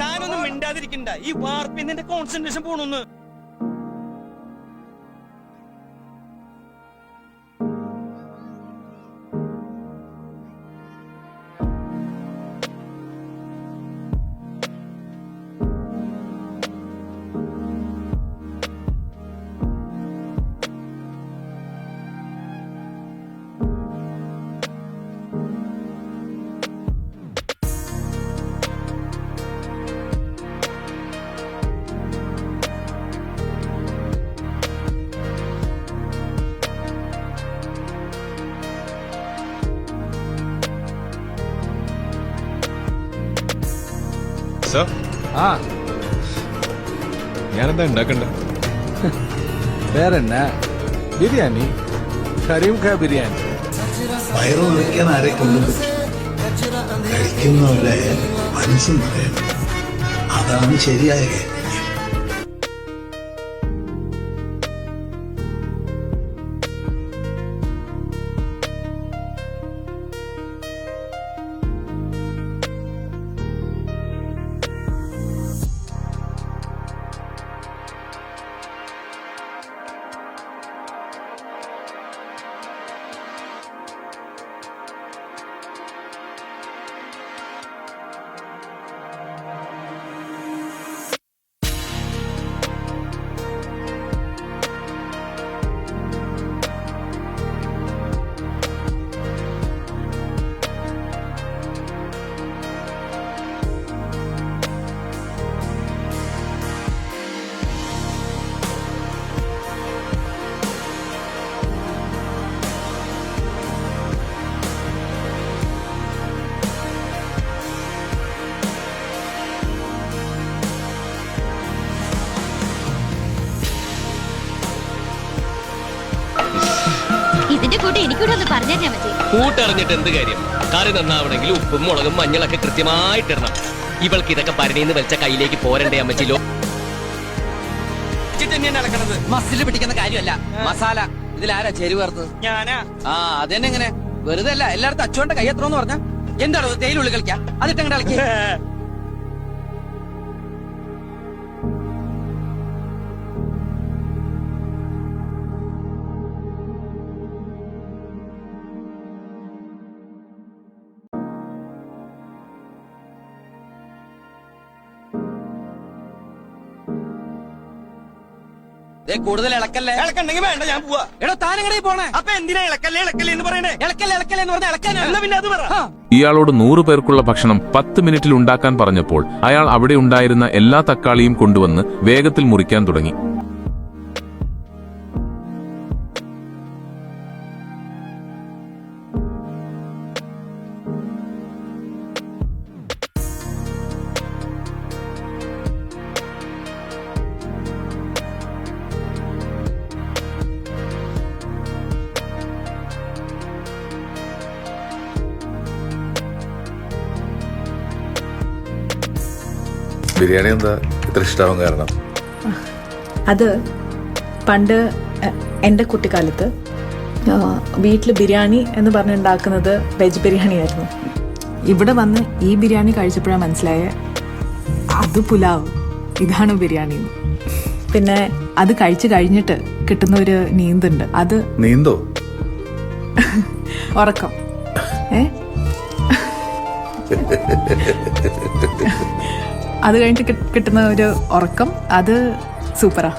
താനൊന്നും മിണ്ടാതിരിക്കണ്ട. ഈ വാർപ്പിൽ നിന്റെ കോൺസെൻട്രേഷൻ പോണൊന്ന്. ഞാനെന്താ ഉണ്ടാക്കണ്ട? വേറെന്നാ ബിരിയാണി, കരീം ഖാ ബിരിയാണി. വയറു നിൽക്കാൻ ആരെ കൊണ്ടു കഴിക്കുന്നവരെ മനസ്സും പറയണം. അതാണ് ശരിയായ കാര്യം. ഇതിന്റെ കൂടെ എനിക്കൂടെ ഒന്ന് പറഞ്ഞാൽ മതി. കൂട്ടറിഞ്ഞിട്ട് എന്ത് കാര്യം? കറി നന്നാവണമെങ്കിൽ ഉപ്പും മുളകും മഞ്ഞളൊക്കെ കൃത്യമായിട്ടിടണം. ഇവൾക്ക് ഇതൊക്കെ പരണിന്ന് വലിച്ച കയ്യിലേക്ക് പോരണ്ടേ അമ്മച്ചിലോ? മസില് പിടിക്കുന്ന കാര്യമല്ല, മസാല. ഇതിലാരാ ചേരുവേർത്തത്? ഞാനാ. ആ അതെന്നെ. എങ്ങനെ വെറുതെ അല്ല, എല്ലായിടത്തും അച്ചുവന്റെ കൈ എത്രോന്ന് പറഞ്ഞാ എന്താണോ തേയിലുള്ളി കളിക്കാ? അതിട്ടെങ്ങനെ കളിക്ക? കൂടുതൽ ഇളക്കല്ലേ? ഇളക്കണ്ടെങ്കിൽ വേണ്ട, ഞാൻ പോവാ. എടോ താനെങ്ങനെ പോണേ? അപ്പൊ എന്തിനാ ഇളക്കല്ലേ ഇളക്കല്ലേ എന്ന് പറയണേ? ഇളക്കല്ലേ എന്ന് പറഞ്ഞാൽ ഇളക്കാനാ. പിന്നെ അത് പറ. ഇയാളോട് 100 പേർക്കുള്ള ഭക്ഷണം 10 മിനിറ്റിൽ ഉണ്ടാക്കാൻ പറഞ്ഞപ്പോൾ അയാൾ അവിടെ ഉണ്ടായിരുന്ന എല്ലാ തക്കാളിയും കൊണ്ടുവന്ന് വേഗത്തിൽ മുറിക്കാൻ തുടങ്ങി. ബിരിയാണി എന്താ ഇത്ര ഇഷ്ടമാവാൻ കാരണം? അത് പണ്ട് എൻ്റെ കുട്ടിക്കാലത്ത് വീട്ടിൽ ബിരിയാണി എന്ന് പറഞ്ഞുണ്ടാക്കുന്നത് വെജ് ബിരിയാണി ആയിരുന്നു. ഇവിടെ വന്ന് ഈ ബിരിയാണി കഴിച്ചപ്പോഴാണ് മനസ്സിലായ അത് പുലാവ്, ഇതാണ് ബിരിയാണി. പിന്നെ അത് കഴിച്ചു കഴിഞ്ഞിട്ട് കിട്ടുന്ന ഒരു നീന്തുണ്ട്, അത് നീന്തോ? ഉറക്കം. അത് കഴിഞ്ഞിട്ട് കിട്ടുന്ന ഒരു ഉറക്കം, അത് സൂപ്പറാ.